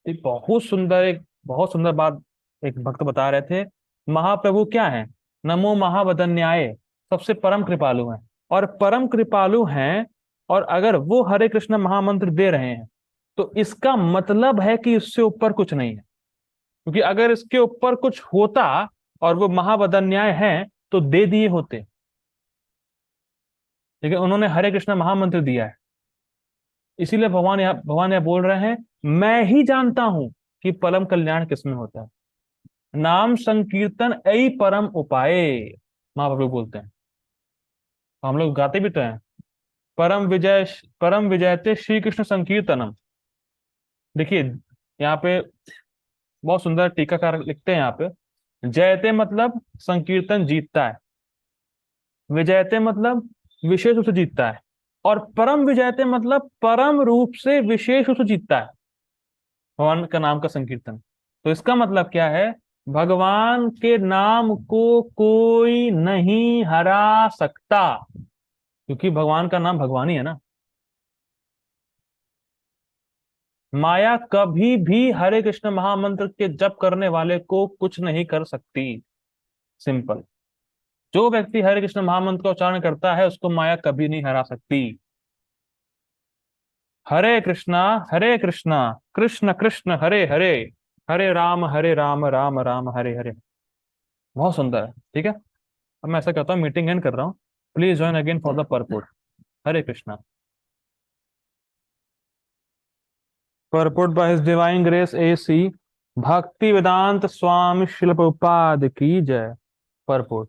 A: एक बहुत सुंदर बात एक भक्त बता रहे थे। महाप्रभु क्या है? नमो महावदन्याय, सबसे परम कृपालु हैं। और परम कृपालु हैं, और अगर वो हरे कृष्ण महामंत्र दे रहे हैं तो इसका मतलब है कि इससे ऊपर कुछ नहीं है। क्योंकि अगर इसके ऊपर कुछ होता और वो महावदन्याय हैं तो दे दिए होते, लेकिन उन्होंने हरे कृष्ण महामंत्र दिया है। इसीलिए भगवान यह बोल रहे हैं, मैं ही जानता हूं कि परम कल्याण किसमें होता है। नाम संकीर्तन ऐ परम उपाय, महाप्रभु बोलते हैं। हम लोग गाते भी तो हैं, परम विजयते श्री कृष्ण संकीर्तनम। देखिए यहाँ पे बहुत सुंदर टीकाकार लिखते हैं। यहाँ पे जयते मतलब संकीर्तन जीतता है, विजयते मतलब विशेष रूप से जीतता है, और परम विजयते मतलब परम रूप से विशेष रूप से जीतता है भगवान का नाम का संकीर्तन। तो इसका मतलब क्या है? भगवान के नाम को कोई नहीं हरा सकता, क्योंकि भगवान का नाम भगवान ही है ना। माया कभी भी हरे कृष्ण महामंत्र के जप करने वाले को कुछ नहीं कर सकती। सिंपल। जो व्यक्ति हरे कृष्ण महामंत्र का उच्चारण करता है उसको माया कभी नहीं हरा सकती। हरे कृष्णा कृष्ण कृष्ण हरे हरे, हरे राम राम राम हरे हरे। बहुत सुंदर है। ठीक है, अब मैं ऐसा करता हूँ, मीटिंग एंड कर रहा हूँ। Please join again for the purport. Hare Krishna. Purport by his divine grace AC भक्ति वेदांत स्वामी शिल प्रभुपाद की जय। परपोर्ट।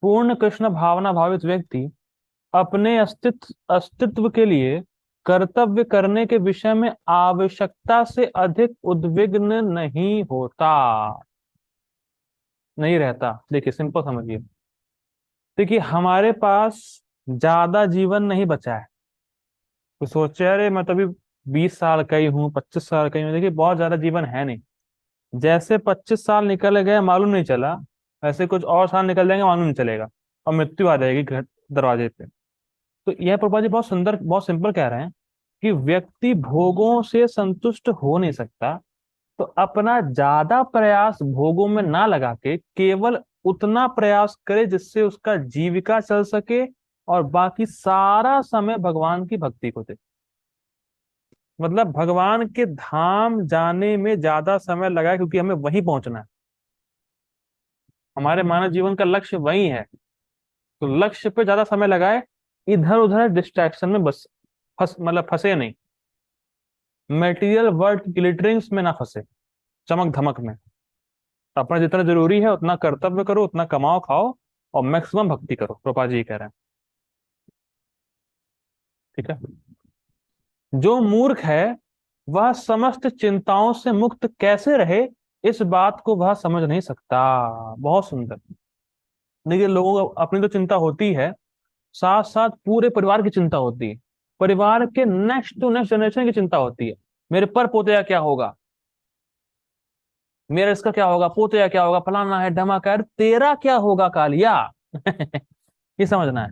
A: पूर्ण कृष्ण भावना भावित व्यक्ति अपने अस्तित्व के लिए कर्तव्य करने के विषय में आवश्यकता से अधिक उद्विग्न नहीं होता, नहीं रहता। देखिए सिंपल समझिए। देखिए हमारे पास ज्यादा जीवन नहीं बचा है। तो सोचे अरे मैं तो अभी 20 साल का ही हूँ, 25 साल का ही हूँ। देखिए बहुत ज्यादा जीवन है नहीं। जैसे 25 साल निकल गए मालूम नहीं चला, वैसे कुछ और साल निकल जाएंगे मालूम नहीं चलेगा, और मृत्यु आ जाएगी घर दरवाजे पे। तो यह प्रभुपाद जी बहुत सुंदर, बहुत सिंपल कह रहे हैं कि व्यक्ति भोगों से संतुष्ट हो नहीं सकता, तो अपना ज्यादा प्रयास भोगों में ना लगा के केवल उतना प्रयास करे जिससे उसका जीविका चल सके, और बाकी सारा समय भगवान की भक्ति को दे। मतलब भगवान के धाम जाने में ज्यादा समय लगाए, क्योंकि हमें वहीं पहुंचना है। हमारे मानव जीवन का लक्ष्य वही है, तो लक्ष्य पे ज्यादा समय लगाए, इधर उधर डिस्ट्रैक्शन में बस मतलब फंसे नहीं, मटेरियल वर्ल्ड ग्लिटरिंग्स में ना फंसे, चमक धमक में। अपना जितना जरूरी है उतना कर्तव्य करो, उतना कमाओ खाओ, और मैक्सिमम भक्ति करो, प्रभुपाद जी कह रहे हैं। ठीक है। जो मूर्ख है वह समस्त चिंताओं से मुक्त कैसे रहे, इस बात को वह समझ नहीं सकता। बहुत सुंदर। देखिए, लोगों को अपनी तो चिंता होती है, साथ साथ पूरे परिवार की चिंता होती है, परिवार के नेक्स्ट टू नेक्स्ट जनरेशन की चिंता होती है। मेरे पर पोते का क्या होगा, मेरा इसका क्या होगा, पोते का क्या होगा, फलाना है ढमाका है, तेरा क्या होगा कालिया। ये समझना है।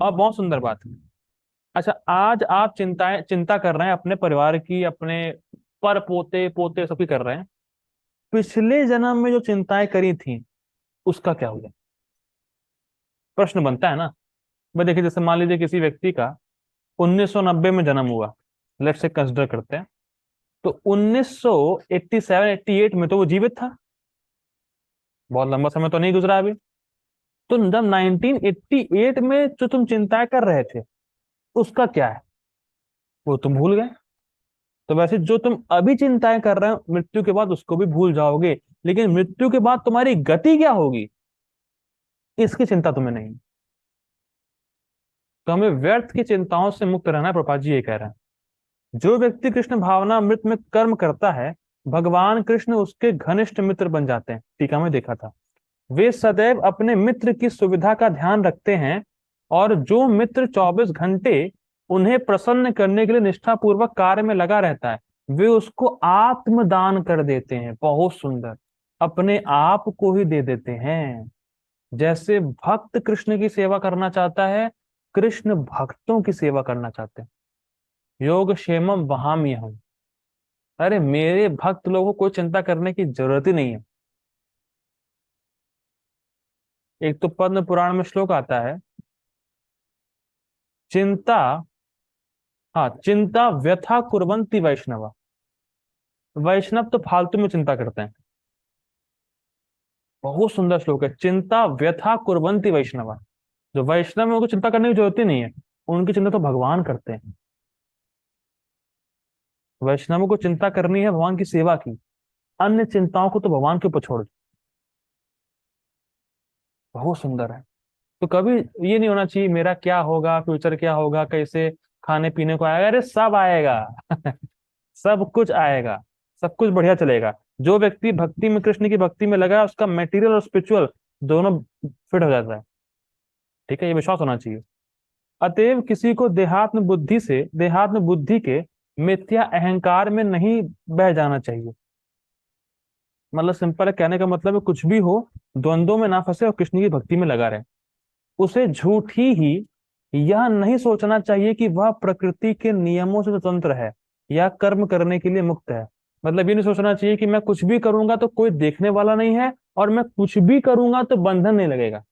A: और बहुत सुंदर बात है। अच्छा, आज आप चिंता कर रहे हैं अपने परिवार की, अपने पर पोते पोते सबकी कर रहे हैं। पिछले जन्म में जो चिंताएं करी थी उसका क्या हुआ, प्रश्न बनता है ना। भाई देखिए, जैसे मान लीजिए किसी व्यक्ति का 1990 में जन्म हुआ, लेट्स से कंसिडर करते हैं, तो 1987 88 में तो वो जीवित था, बहुत लंबा समय तो नहीं गुजरा अभी। तो जब 1988 में जो तुम चिंताएं कर रहे थे उसका क्या है, वो तुम भूल गए। तो वैसे जो तुम अभी चिंताएं कर रहे हो मृत्यु के बाद उसको भी भूल जाओगे, लेकिन मृत्यु के बाद तुम्हारी गति क्या होगी इसकी चिंता तुम्हें नहीं। तो हमें व्यर्थ की चिंताओं से मुक्त रहना है, प्रभुपाद जी ये कह रहे हैं। जो व्यक्ति कृष्ण भावना अमृत में कर्म करता है, भगवान कृष्ण उसके घनिष्ठ मित्र बन जाते हैं। टीका में देखा था, वे सदैव अपने मित्र की सुविधा का ध्यान रखते हैं, और जो मित्र 24 घंटे उन्हें प्रसन्न करने के लिए निष्ठापूर्वक कार्य में लगा रहता है, वे उसको आत्मदान कर देते हैं। बहुत सुंदर, अपने आप को ही दे देते हैं। जैसे भक्त कृष्ण की सेवा करना चाहता है, कृष्ण भक्तों की सेवा करना चाहते हैं। योग क्षेमम वहाम्यहम्। अरे मेरे भक्त लोगों को कोई चिंता करने की जरूरत ही नहीं है। एक तो पद्म पुराण में श्लोक आता है, चिंता, हाँ, चिंता व्यथा कुर्वन्ति वैष्णव। वैष्णव तो फालतू में चिंता करते हैं। बहुत सुंदर श्लोक है, चिंता व्यथा कुर्वन्ति वैष्णव। जो वैष्णव है उनको चिंता करने की जरूरत ही नहीं है, उनकी चिंता तो भगवान करते हैं। वैष्णवों को चिंता करनी है भगवान की सेवा की, अन्य चिंताओं को तो भगवान के ऊपर छोड़ दो। बहुत सुंदर है। तो कभी ये नहीं होना चाहिए मेरा क्या होगा, फ्यूचर क्या होगा, कैसे खाने पीने को आएगा। अरे सब आएगा। सब कुछ आएगा, सब कुछ बढ़िया चलेगा। जो व्यक्ति भक्ति में, कृष्ण की भक्ति में लगा है, उसका मेटीरियल और स्पिरिचुअल दोनों फिट हो जाता है। ठीक है, ये विश्वास होना चाहिए। अतएव किसी को देहात्म बुद्धि के मिथ्या अहंकार में नहीं बह जाना चाहिए। मतलब सिंपल है, कहने का मतलब है कुछ भी हो, द्वंद्वों में ना फंसे और कृष्ण की भक्ति में लगा रहे। उसे झूठी ही यह नहीं सोचना चाहिए कि वह प्रकृति के नियमों से स्वतंत्र है या कर्म करने के लिए मुक्त है। मतलब ये नहीं सोचना चाहिए कि मैं कुछ भी करूंगा तो कोई देखने वाला नहीं है, और मैं कुछ भी करूंगा तो बंधन नहीं लगेगा।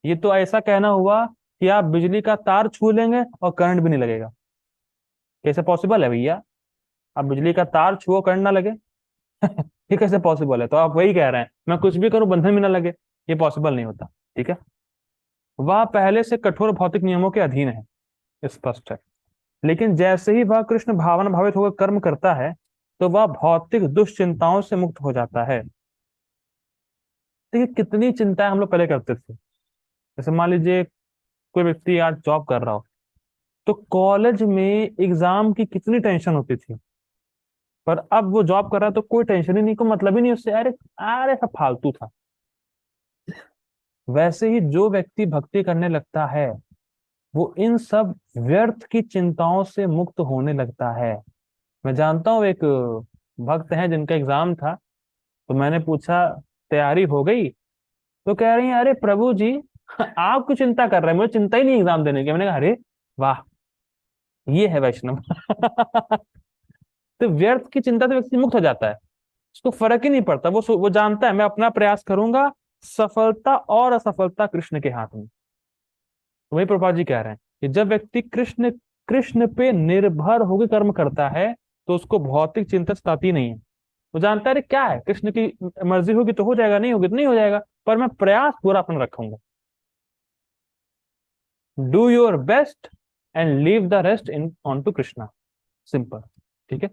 A: ये तो ऐसा कहना हुआ कि आप बिजली का तार छू लेंगे और करंट भी नहीं लगेगा। कैसे पॉसिबल है भैया, आप बिजली का तार छुओ करंट ना लगे। ये कैसे पॉसिबल है। तो आप वही कह रहे हैं मैं कुछ भी करूं बंधन भी ना लगे, ये पॉसिबल नहीं होता। ठीक है, वह पहले से कठोर भौतिक नियमों के अधीन है, स्पष्ट है। लेकिन जैसे ही वह कृष्ण भावना भावित होकर कर्म करता है, तो वह भौतिक दुश्चिंताओं से मुक्त हो जाता है। देखिए कितनी चिंताएं हम लोग पहले करते थे। जैसे मान लीजिए कोई व्यक्ति आज जॉब कर रहा हो, तो कॉलेज में एग्जाम की कितनी टेंशन होती थी, पर अब वो जॉब कर रहा है तो कोई टेंशन ही नहीं, को मतलब ही नहीं उससे। अरे अरे सब फालतू था। वैसे ही जो व्यक्ति भक्ति करने लगता है, वो इन सब व्यर्थ की चिंताओं से मुक्त होने लगता है। मैं जानता हूँ एक भक्त हैं जिनका एग्जाम था, तो मैंने पूछा तैयारी हो गई, तो कह रही है अरे प्रभु जी आप क्यों चिंता कर रहे हैं, मुझे चिंता ही नहीं एग्जाम देने की। मैंने कहा अरे वाह, ये है वैष्णव। तो व्यर्थ की चिंता से व्यक्ति मुक्त हो जाता है, उसको फर्क ही नहीं पड़ता। वो जानता है मैं अपना प्रयास करूंगा, सफलता और असफलता कृष्ण के हाथ में। तो वही प्रभुपाद जी कह रहे हैं कि जब व्यक्ति कृष्ण कृष्ण पे निर्भर होकर कर्म करता है तो उसको भौतिक चिंता सताती नहीं है। वो जानता है अरे क्या है, कृष्ण की मर्जी होगी तो हो जाएगा, नहीं होगी तो नहीं हो जाएगा, पर मैं प्रयास पूरा अपना रखूंगा। Do your best and leave the rest in on to Krishna. Simple. ठीक है।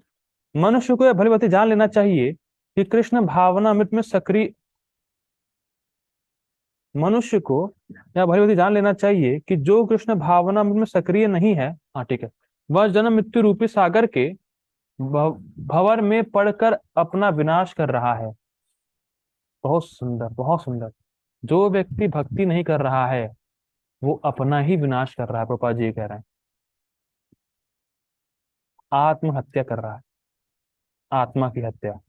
A: मनुष्य को यह भली भांति जान लेना चाहिए कि कृष्ण भावनामृत में सक्रिय मनुष्य को यह भली भांति जान लेना चाहिए कि जो कृष्ण भावनामृत में सक्रिय नहीं है, हाँ ठीक है, वह जन्म मृत्यु रूपी सागर के भंवर में पड़कर अपना विनाश कर रहा है। बहुत सुंदर, बहुत सुंदर। जो व्यक्ति भक्ति नहीं कर रहा है वो अपना ही विनाश कर रहा है। प्रभुपाद जी कह रहे हैं आत्महत्या कर रहा है, आत्मा की हत्या।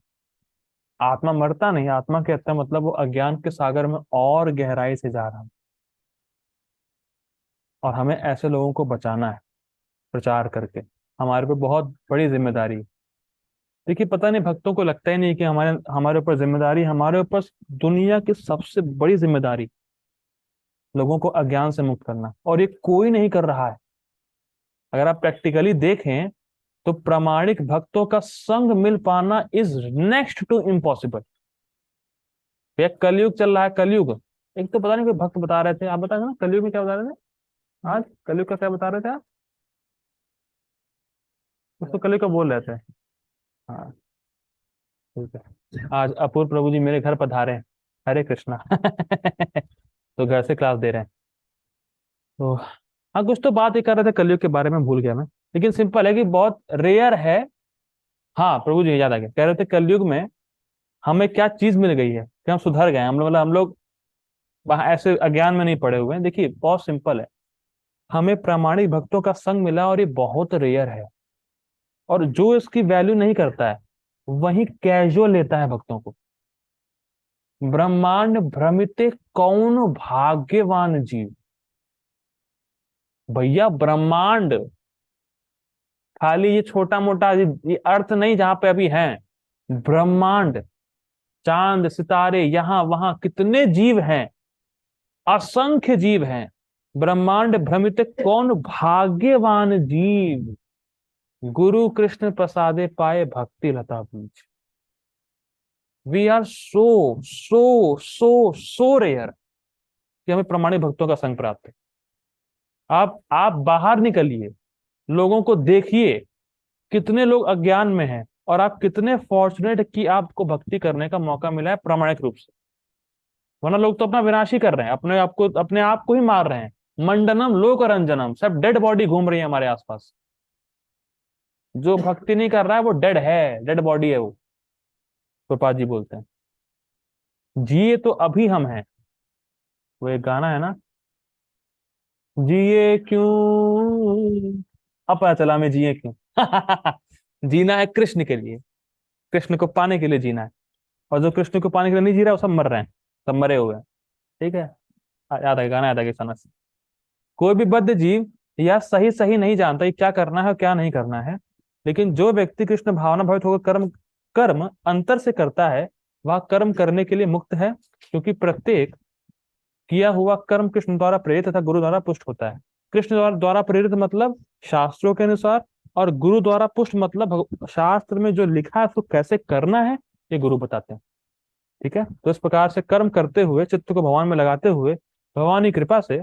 A: आत्मा मरता नहीं, आत्मा की हत्या मतलब वो अज्ञान के सागर में और गहराई से जा रहा है। और हमें ऐसे लोगों को बचाना है प्रचार करके। हमारे पे बहुत बड़ी जिम्मेदारी है। देखिए पता नहीं भक्तों को लगता ही नहीं कि हमारे हमारे ऊपर जिम्मेदारी, हमारे ऊपर दुनिया की सबसे बड़ी जिम्मेदारी लोगों को अज्ञान से मुक्त करना, और ये कोई नहीं कर रहा है। अगर आप प्रैक्टिकली देखें तो प्रामाणिक भक्तों का संग मिल पाना इज नेक्स्ट टू इम्पॉसिबल। ये कलयुग चल रहा है, कलयुग। एक तो पता नहीं कोई भक्त बता रहे थे, आप बता ना कलयुग में क्या बता रहे थे आज, कलयुग का क्या बता रहे थे आप? उसको कलयुग का बोल रहे थे। हाँ ठीक है। आज अपूर्व प्रभु जी मेरे घर पधारे हैं। हरे कृष्णा। तो घर से क्लास दे रहे हैं। तो हाँ कुछ तो बात ही कर रहे थे कलयुग के बारे में, भूल गया मैं। लेकिन सिंपल है कि बहुत रेयर है। हाँ प्रभु जी याद आ गया, कह रहे थे कलयुग में हमें क्या चीज मिल गई है कि हम सुधर गए, हम लोग मतलब हम लोग वहाँ ऐसे अज्ञान में नहीं पड़े हुए हैं। देखिए बहुत सिंपल है, हमें प्रामाणिक भक्तों का संग मिला और ये बहुत रेयर है। और जो इसकी वैल्यू नहीं करता है वही कैजुअल लेता है भक्तों को। ब्रह्मांड भ्रमिते कौन भाग्यवान जीव। भैया ब्रह्मांड खाली ये छोटा मोटा ये अर्थ नहीं जहां पे अभी है। ब्रह्मांड, चांद सितारे, यहां वहां कितने जीव हैं, असंख्य जीव हैं। ब्रह्मांड भ्रमित कौन भाग्यवान जीव, गुरु कृष्ण प्रसादे पाए भक्ति लता बीज। We are so so so so rare कि हमें प्रमाणिक भक्तों का संग प्राप्त है। आप बाहर निकलिए, लोगों को देखिए, कितने लोग अज्ञान में हैं, और आप कितने फॉर्चुनेट कि आपको भक्ति करने का मौका मिला है प्रामाणिक रूप से। वरना लोग तो अपना विनाश ही कर रहे हैं, अपने आप को ही मार रहे हैं। मंडनम लोक रंजनम, सब डेड बॉडी घूम रही है हमारे आसपास। जो भक्ति नहीं कर रहा है वो डेड है, डेड बॉडी है वो। प्रपात जी बोलते हैं जिए तो अभी हम हैं। वो एक गाना है ना, जिए क्यों, अब पता चला हमें जिए क्यों। जीना है कृष्ण के लिए, कृष्ण को पाने के लिए जीना है। और जो कृष्ण को पाने के लिए नहीं जी रहा वो सब मर रहे हैं, सब मरे हुए हैं। ठीक है। याद है गाना, याद है किसान से। कोई भी बद्ध जीव या सही सही नहीं जानता कि क्या करना है और क्या नहीं करना है। लेकिन जो व्यक्ति कृष्ण भावना भावित होकर कर्म कर्म अंतर से करता है वह कर्म करने के लिए मुक्त है, क्योंकि प्रत्येक किया हुआ कर्म कृष्ण द्वारा प्रेरित तथा गुरु द्वारा पुष्ट होता है। कृष्ण द्वारा प्रेरित मतलब शास्त्रों के अनुसार, और गुरु द्वारा पुष्ट मतलब शास्त्र में जो लिखा है उसको कैसे करना है ये गुरु बताते हैं। ठीक है। तो इस प्रकार से कर्म करते हुए चित्त को भगवान में लगाते हुए भगवान की कृपा से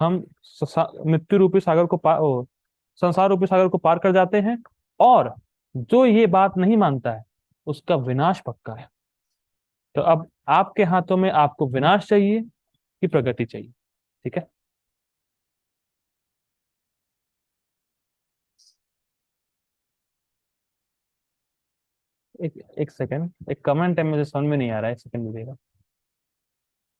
A: हम मृत्यु रूपी सागर को संसार रूपी सागर को पार कर जाते हैं। और जो ये बात नहीं मानता है उसका विनाश पक्का है। तो अब आपके हाथों में, आपको विनाश चाहिए कि प्रगति चाहिए? ठीक है। एक एक सेकंड, एक कमेंट है मुझे समझ में नहीं आ रहा है, एक सेकंड दीजिएगा।